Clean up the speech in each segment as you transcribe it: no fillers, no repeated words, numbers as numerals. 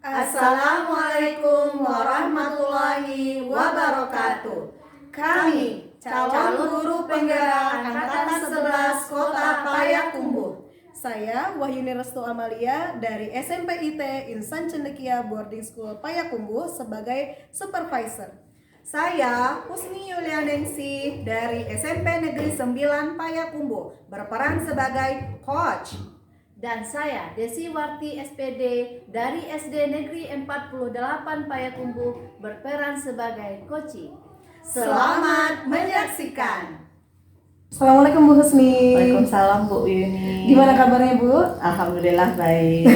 Assalamualaikum warahmatullahi wabarakatuh. Kami calon guru penggerak angkatan 11 Kota Payakumbuh. Saya Wahyuni Restu Amalia dari SMP IT Insan Cendekia Boarding School Payakumbuh sebagai supervisor. Saya Husni Yulianensi dari SMP Negeri 9 Payakumbuh berperan sebagai coach. Dan saya Desi Warti SPD dari SD Negeri 48 Payakumbuh berperan sebagai coaching. Selamat menyaksikan. Assalamualaikum Bu Husni. Waalaikumsalam Bu Yuni. Gimana kabarnya Bu? Alhamdulillah baik.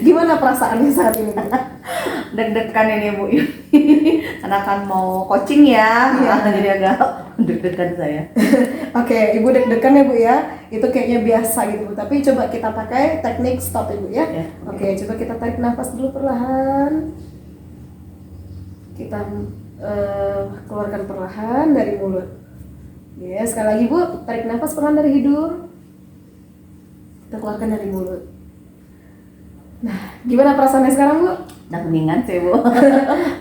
Gimana perasaannya saat ini Bu? Deg-degan ini Bu Yuni. Karena kan mau coaching ya, jadi agak deg-degan saya. Oke, Ibu deg-degan ya Bu ya. Itu kayaknya biasa gitu Bu. Tapi coba kita pakai teknik stop Ibu ya. Oke, coba kita tarik nafas dulu perlahan. Kita keluarkan perlahan dari mulut. Ya, sekali lagi Bu, tarik nafas perlahan dari hidung. Kita keluarkan dari mulut. Nah, gimana perasaannya sekarang Bu? Udah mendingan sih Bu.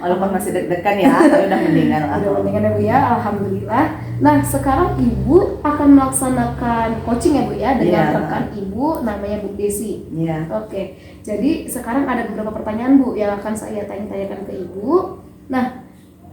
Walaupun masih deg-degan ya, tapi udah mendingan. Udah mendingan ya Bu ya, alhamdulillah. Nah, sekarang Ibu akan melaksanakan coaching ya Bu ya dengan rekan Ibu namanya Bu Desi. Iya. Oke, jadi sekarang ada beberapa pertanyaan Bu yang akan saya tanyakan ke Ibu. Nah,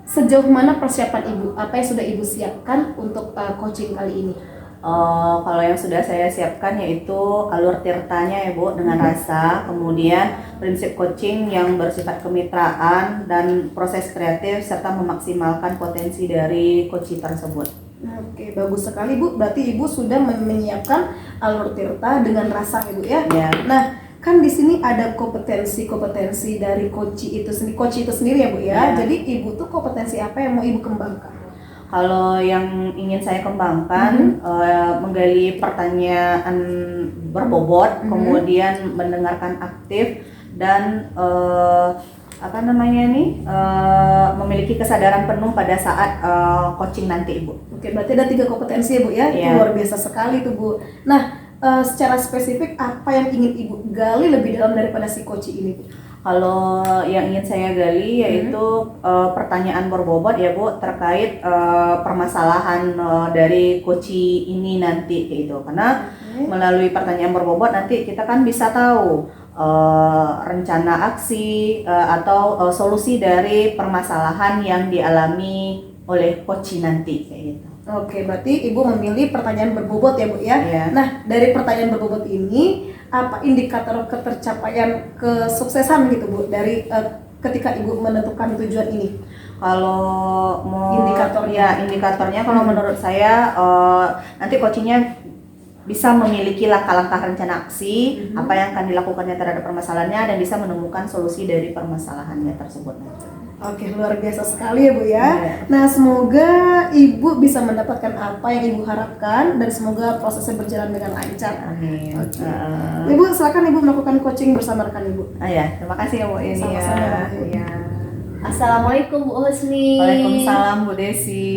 sejauh mana persiapan Ibu? Apa yang sudah Ibu siapkan untuk coaching kali ini? Kalau yang sudah saya siapkan yaitu alur tirtanya ya Bu dengan rasa, kemudian prinsip coaching yang bersifat kemitraan dan proses kreatif serta memaksimalkan potensi dari coaching tersebut. Oke, bagus sekali Bu. Berarti Ibu sudah menyiapkan alur tirta dengan rasa Ibu ya. Ya. Nah, kan di sini ada kompetensi dari coaching itu sendiri ya Bu ya. Jadi Ibu tuh kompetensi apa yang mau Ibu kembangkan? Kalau yang ingin saya kembangkan, menggali pertanyaan berbobot, kemudian mendengarkan aktif dan memiliki kesadaran penuh pada saat coaching nanti Ibu. Oke, berarti ada 3 kompetensi ya Bu ya. Itu luar biasa sekali tuh Bu. Nah, secara spesifik apa yang ingin Ibu gali lebih dalam daripada si coaching ini Bu? Kalau yang ingin saya gali yaitu pertanyaan berbobot ya Bu terkait permasalahan dari coaching ini nanti gitu. Karena melalui pertanyaan berbobot nanti kita kan bisa tahu rencana aksi atau solusi dari permasalahan yang dialami oleh coaching nanti kayak gitu. Oke, berarti Ibu memilih pertanyaan berbobot ya Bu ya. Nah, dari pertanyaan berbobot ini apa indikator ketercapaian kesuksesan gitu Bu dari ketika Ibu menentukan tujuan ini? Kalau mau indikatornya kalau menurut saya nanti coachingnya bisa memiliki langkah-langkah rencana aksi apa yang akan dilakukannya terhadap permasalahannya dan bisa menemukan solusi dari permasalahannya tersebut. Oke, luar biasa sekali ya Bu ya. Nah, semoga Ibu bisa mendapatkan apa yang Ibu harapkan dan semoga prosesnya berjalan dengan lancar. Amin. Oke. Ibu, silakan Ibu melakukan coaching bersama rekan Ibu. Terima kasih ya Bu ini. Sama-sama, Bu. Assalamualaikum Bu Husni. Waalaikumsalam Bu Desi.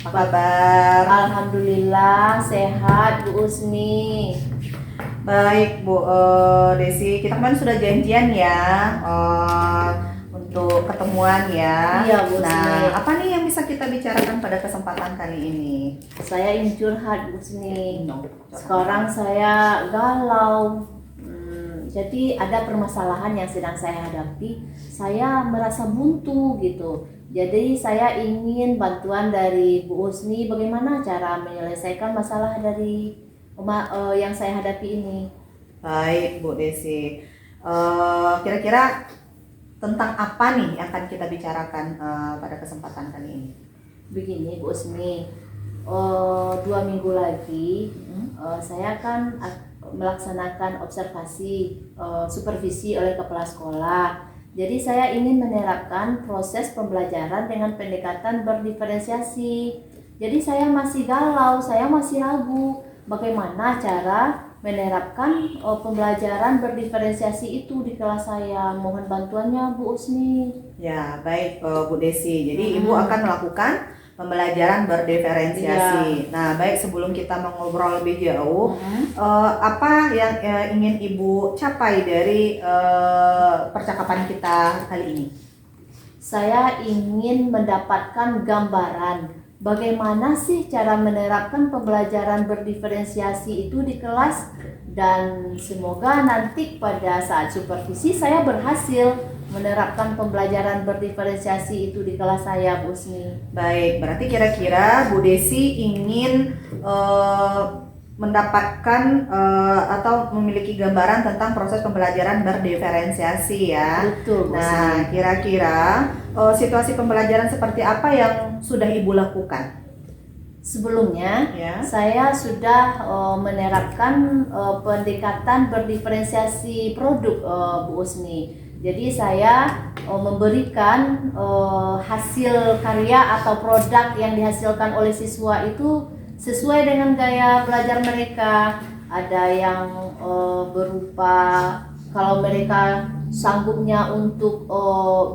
Apa kabar? Alhamdulillah sehat Bu Husni. Baik Bu Desi, kita kan sudah janjian ya untuk ketemuan ya. Iya Bu. Nah, apa nih yang bisa kita bicarakan pada kesempatan kali ini? Saya ingin curhat Bu Husni. Sekarang saya galau. Jadi ada permasalahan yang sedang saya hadapi. Saya merasa buntu gitu. Jadi saya ingin bantuan dari Bu Husni bagaimana cara menyelesaikan masalah dari yang saya hadapi ini. Baik Bu Desi. Kira-kira tentang apa nih yang akan kita bicarakan pada kesempatan kali ini? Begini Bu Husni, 2 minggu lagi saya akan melaksanakan observasi supervisi oleh kepala sekolah. Jadi saya ingin menerapkan proses pembelajaran dengan pendekatan berdiferensiasi. Jadi saya masih galau, saya masih ragu bagaimana cara menerapkan pembelajaran berdiferensiasi itu di kelas saya. Mohon bantuannya Bu Husni. Ya, baik Bu Desi. Jadi Ibu akan melakukan pembelajaran berdiferensiasi. Nah, baik sebelum kita mengobrol lebih jauh, apa yang ingin Ibu capai dari percakapan kita kali ini? Saya ingin mendapatkan gambaran bagaimana sih cara menerapkan pembelajaran berdiferensiasi itu di kelas, dan semoga nanti pada saat supervisi saya berhasil menerapkan pembelajaran berdiferensiasi itu di kelas saya, Bu Usni. Baik, berarti kira-kira Bu Desi ingin mendapatkan atau memiliki gambaran tentang proses pembelajaran berdiferensiasi ya. Betul, Bu Nah, Usni. kira-kira situasi pembelajaran seperti apa yang sudah Ibu lakukan? Sebelumnya, Ya. saya sudah menerapkan pendekatan berdiferensiasi produk, Bu Usni. Jadi saya memberikan hasil karya atau produk yang dihasilkan oleh siswa itu sesuai dengan gaya belajar mereka. Ada yang berupa, kalau mereka sanggupnya untuk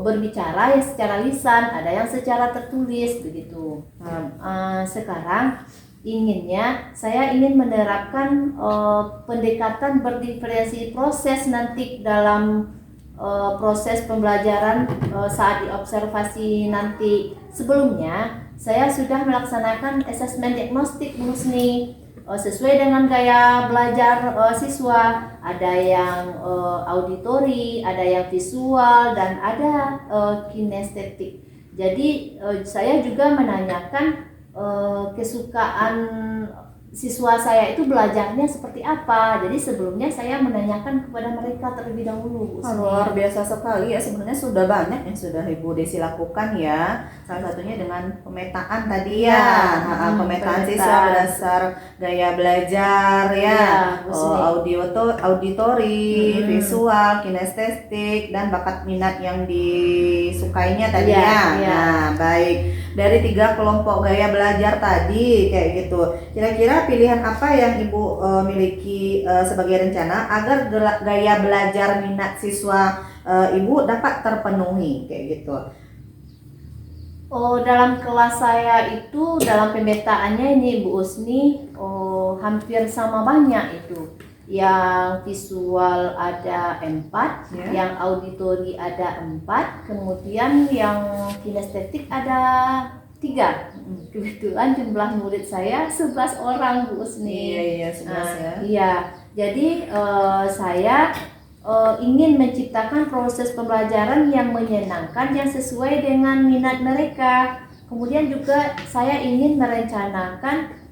berbicara ya secara lisan, ada yang secara tertulis begitu. Sekarang saya ingin menerapkan pendekatan berdiferensiasi proses nanti dalam proses pembelajaran saat diobservasi nanti. Sebelumnya saya sudah melaksanakan asesmen diagnostik, Bu Husni, sesuai dengan gaya belajar siswa. Ada yang auditori, ada yang visual, dan ada kinestetik. Jadi saya juga menanyakan kesukaan siswa saya itu belajarnya seperti apa. Jadi sebelumnya saya menanyakan kepada mereka terlebih dahulu, Bu Husni. Luar biasa sekali ya, sebenarnya sudah banyak yang sudah Ibu Desi lakukan ya. Salah satunya dengan pemetaan tadi ya, pemetaan siswa berdasar gaya belajar ya, auditori, visual, kinestetik, dan bakat minat yang disukainya tadi ya. Nah, baik. Dari 3 kelompok gaya belajar tadi kayak gitu. Kira-kira pilihan apa yang Ibu miliki sebagai rencana agar gaya belajar minat siswa Ibu dapat terpenuhi kayak gitu? Dalam kelas saya itu, dalam pemetaannya ini Bu Usni, hampir sama banyak itu. Yang visual ada 4, yang auditori ada 4, kemudian yang kinestetik ada 3. Kebetulan jumlah murid saya 11 orang, Bu Usni. Iya, 11 ya. Iya, jadi saya ingin menciptakan proses pembelajaran yang menyenangkan, yang sesuai dengan minat mereka. Kemudian juga saya ingin merencanakan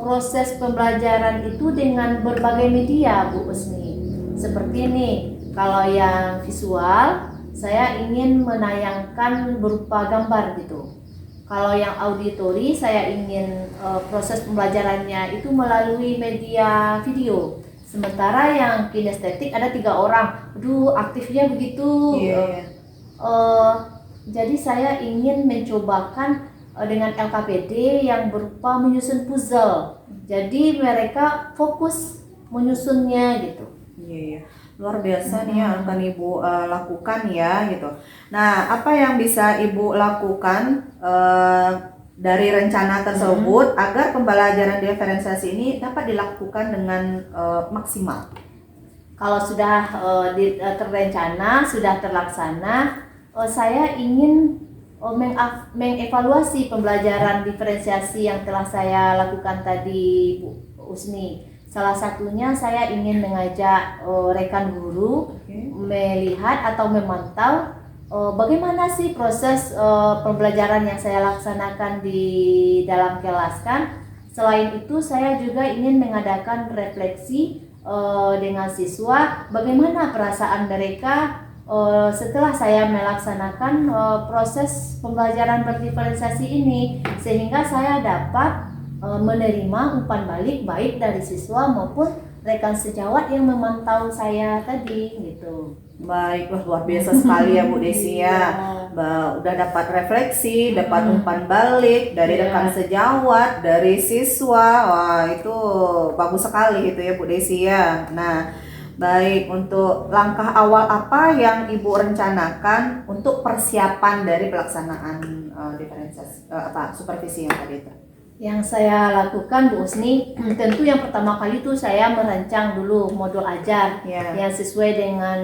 proses pembelajaran itu dengan berbagai media, Bu Usni. Seperti ini, kalau yang visual saya ingin menayangkan berupa gambar gitu. Kalau yang auditori saya ingin proses pembelajarannya itu melalui media video. Sementara yang kinestetik ada 3 orang. Aduh, aktifnya begitu. Jadi saya ingin mencobakan dengan LKPD yang berupa menyusun puzzle. Jadi mereka fokus menyusunnya gitu. Iya, luar biasa nih yang akan Ibu lakukan ya gitu. Nah, apa yang bisa Ibu lakukan dari rencana tersebut agar pembelajaran diferensiasi ini dapat dilakukan dengan maksimal? Kalau sudah terencana, sudah terlaksana, saya ingin mengevaluasi pembelajaran diferensiasi yang telah saya lakukan tadi, Bu Usni. Salah satunya saya ingin mengajak rekan guru melihat atau memantau bagaimana sih proses pembelajaran yang saya laksanakan di dalam kelas kan. Selain itu saya juga ingin mengadakan refleksi dengan siswa, bagaimana perasaan mereka setelah saya melaksanakan proses pembelajaran berdiferensiasi ini, sehingga saya dapat menerima umpan balik baik dari siswa maupun rekan sejawat yang memantau saya tadi gitu. Baik, wah luar biasa sekali ya Bu Desi ya. Udah dapat refleksi, dapat umpan balik dari rekan sejawat, dari siswa. Wah, itu bagus sekali gitu ya Bu Desi ya. Nah, Baik, untuk langkah awal apa yang Ibu rencanakan untuk persiapan dari pelaksanaan diferensiasi supervisi yang tadi itu? Yang saya lakukan Bu Usni, tentu yang pertama kali itu saya merancang dulu modul ajar Ya. yang sesuai dengan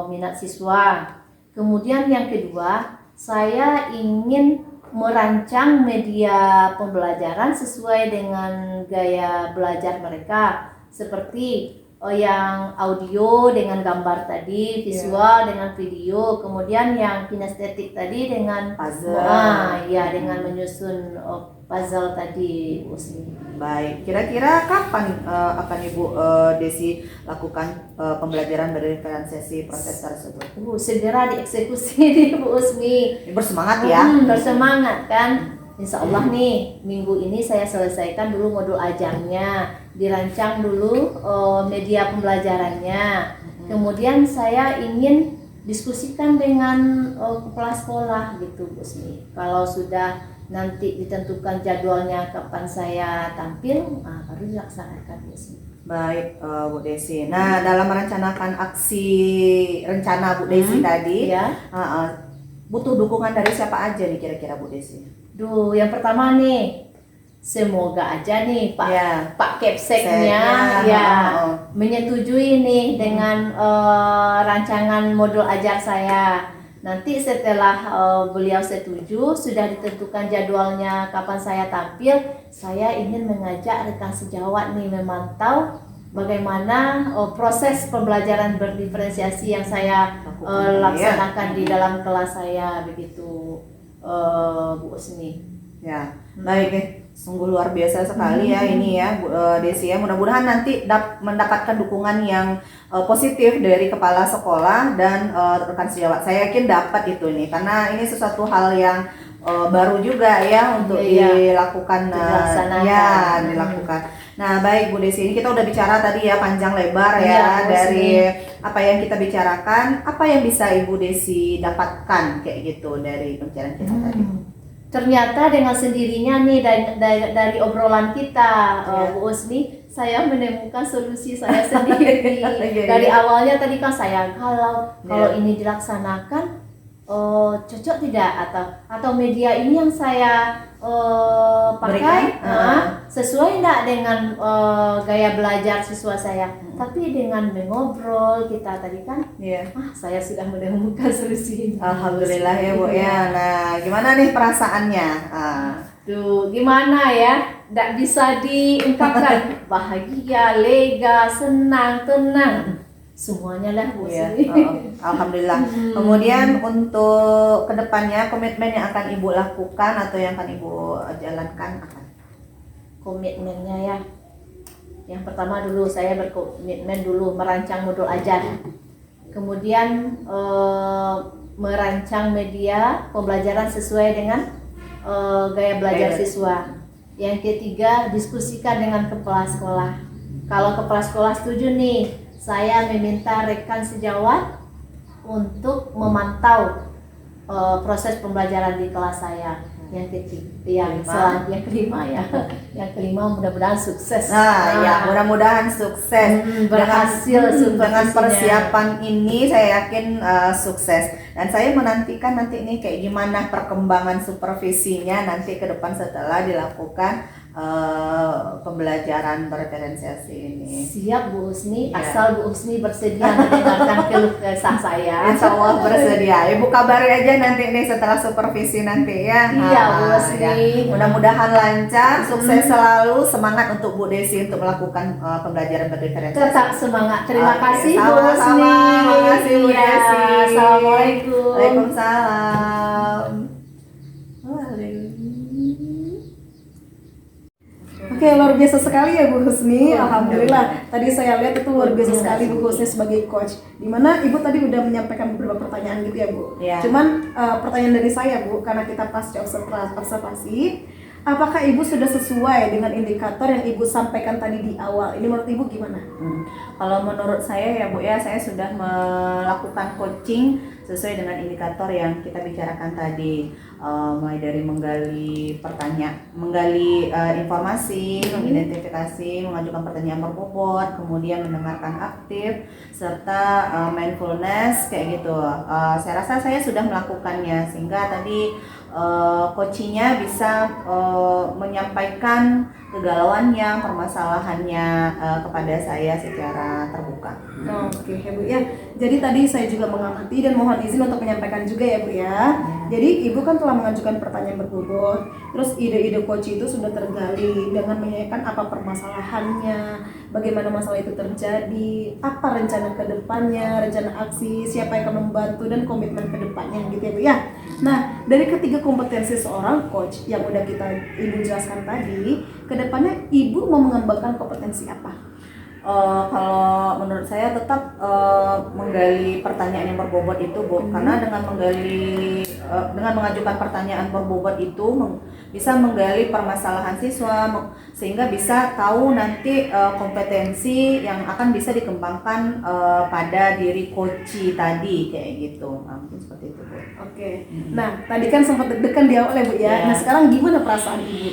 minat siswa. Kemudian yang kedua, saya ingin merancang media pembelajaran sesuai dengan gaya belajar mereka, seperti yang audio dengan gambar tadi, visual dengan video, kemudian yang kinestetik tadi dengan Puzzle. ya dengan menyusun puzzle tadi Bu Usni. Baik, kira-kira kapan akan Ibu Desi lakukan pembelajaran dari diferensiasi proses tersebut? Segera dieksekusi nih Bu Usmi. Bersemangat ya. Bersemangat kan. Insya Allah nih minggu ini saya selesaikan dulu modul ajarnya, dirancang dulu media pembelajarannya. Kemudian saya ingin diskusikan dengan kepala sekolah gitu Bu Usmi. Kalau sudah nanti ditentukan jadwalnya kapan saya tampil, baru dilaksanakan Bu Usmi. Baik, Bu Desi. Nah, dalam merencanakan aksi rencana Bu Desi tadi, Ya. butuh dukungan dari siapa aja nih kira-kira Bu Desi? Yang pertama nih, semoga aja nih Pak Ya. Pak Kepseknya Seknya, ya menyetujui nih dengan rancangan modul ajar saya. Nanti setelah beliau setuju, sudah ditentukan jadwalnya kapan saya tampil, saya ingin mengajak rekan sejawat nih memantau bagaimana proses pembelajaran berdiferensiasi yang saya laksanakan di dalam kelas saya begitu Bu Usni. Ya, baik nih. Sungguh luar biasa sekali ya ini ya Bu Desi ya. Mudah-mudahan nanti mendapatkan dukungan yang positif dari kepala sekolah dan rekan sejawat. Saya yakin dapat itu nih karena ini sesuatu hal yang baru juga ya untuk dilakukan dilakukan. Nah, baik Bu Desi, ini kita udah bicara tadi ya panjang lebar ya dari apa yang kita bicarakan, apa yang bisa Ibu Desi dapatkan kayak gitu dari pembicaraan kita tadi. Ternyata dengan sendirinya nih dari obrolan kita Bu Usni, saya menemukan solusi saya sendiri. Dari awalnya tadi kan saya kalau ini dilaksanakan cocok tidak atau media ini yang saya pakai sesuai enggak dengan gaya belajar siswa saya. Tapi dengan mengobrol kita tadi kan saya sudah menemukan solusi. Alhamdulillah ya Bu ya. Nah, gimana nih perasaannya? Tuh, gimana ya? Nggak bisa diungkapkan. Bahagia, lega, senang, tenang. Semuanya lah Bu Usni. Alhamdulillah. Kemudian untuk kedepannya komitmen yang akan Ibu lakukan atau yang akan Ibu jalankan apa? Komitmennya ya. Yang pertama dulu saya berkomitmen dulu merancang modul ajar. Kemudian merancang media pembelajaran sesuai dengan gaya belajar siswa. Yang ketiga, diskusikan dengan kepala sekolah. Kalau kepala sekolah setuju nih, saya meminta rekan sejawat untuk memantau proses pembelajaran di kelas saya. Yang kelima ya. Yang kelima mudah-mudahan sukses. Mudah-mudahan sukses. Berhasil dengan persiapan ini saya yakin sukses. Dan saya menantikan nanti ini kayak gimana perkembangan supervisinya nanti ke depan setelah dilakukan pembelajaran berdiferensiasi ini. Siap Bu Usni, asal Bu Usni bersedia mendengarkan keluh kesah saya. Insya Allah bersedia. Ibu kabari aja nanti nih setelah supervisi nanti ya. Iya Bu Usni. Mudah-mudahan lancar, sukses selalu, semangat untuk Bu Desi untuk melakukan pembelajaran berdiferensiasi. Tetap semangat. Terima kasih Bu Sama-sama. Usni. Terima kasih Bu Desi. Assalamualaikum. Waalaikumsalam. Oke, luar biasa sekali ya Bu Husni. Alhamdulillah. Tadi saya lihat itu luar biasa sekali Bu Husni sebagai coach. Dimana Ibu tadi udah menyampaikan beberapa pertanyaan gitu ya Bu. Cuman pertanyaan dari saya Bu, karena kita pasca observasi, apakah Ibu sudah sesuai dengan indikator yang Ibu sampaikan tadi di awal? Ini menurut Ibu gimana? Kalau menurut saya ya Bu ya, saya sudah melakukan coaching sesuai dengan indikator yang kita bicarakan tadi. Mulai dari menggali informasi, mengidentifikasi, mengajukan pertanyaan berbobot, kemudian mendengarkan aktif, serta mindfulness kayak gitu. Saya rasa saya sudah melakukannya sehingga tadi coachingnya bisa menyampaikan kegalauannya, permasalahannya kepada saya secara terbuka. Oke Bu ya. Jadi tadi saya juga mengamati dan mohon izin untuk menyampaikan juga ya Bu ya. Jadi Ibu kan telah mengajukan pertanyaan berbobot, terus ide-ide coach itu sudah tergali dengan menanyakan apa permasalahannya, bagaimana masalah itu terjadi, apa rencana ke depannya, rencana aksi, siapa yang akan membantu dan komitmen ke depannya gitu ya Bu ya. Nah, dari ketiga kompetensi seorang coach yang udah Ibu jelaskan tadi, ke depannya Ibu mau mengembangkan kompetensi apa? Kalau menurut saya tetap menggali pertanyaan yang berbobot itu, Bu. Karena dengan mengajukan pertanyaan berbobot itu bisa menggali permasalahan siswa sehingga bisa tahu nanti kompetensi yang akan bisa dikembangkan pada diri coach tadi kayak gitu. Mungkin seperti itu, Bu. Oke. Nah, tadi kan sempat deg-degan di awal ya Bu ya. Nah, sekarang gimana perasaan Ibu?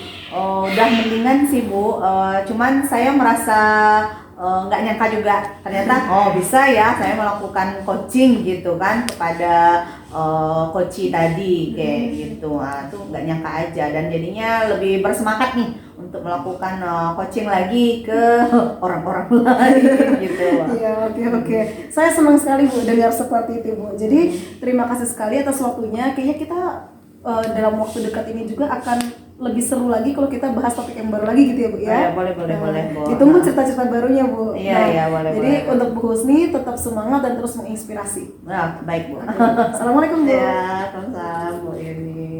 Udah mendingan sih, Bu. Cuman saya merasa nggak nyangka juga ternyata bisa ya saya melakukan coaching gitu kan kepada coach tadi kayak gitu. Tuh nggak nyangka aja dan jadinya lebih bersemangat nih untuk melakukan coaching lagi ke orang-orang lain gitu. Iya, oke. Saya senang sekali Bu dengar seperti itu Bu. Jadi terima kasih sekali atas waktunya. Kayaknya kita dalam waktu dekat ini juga akan lebih seru lagi kalau kita bahas topik yang baru lagi gitu ya Bu ya. Boleh Bu. Ditunggu cerita-cerita barunya Bu. Iya, boleh. Jadi untuk Bu Husni tetap semangat dan terus menginspirasi. Nah, baik Bu. Assalamualaikum Bu. Ya, sama-sama Bu Yuni.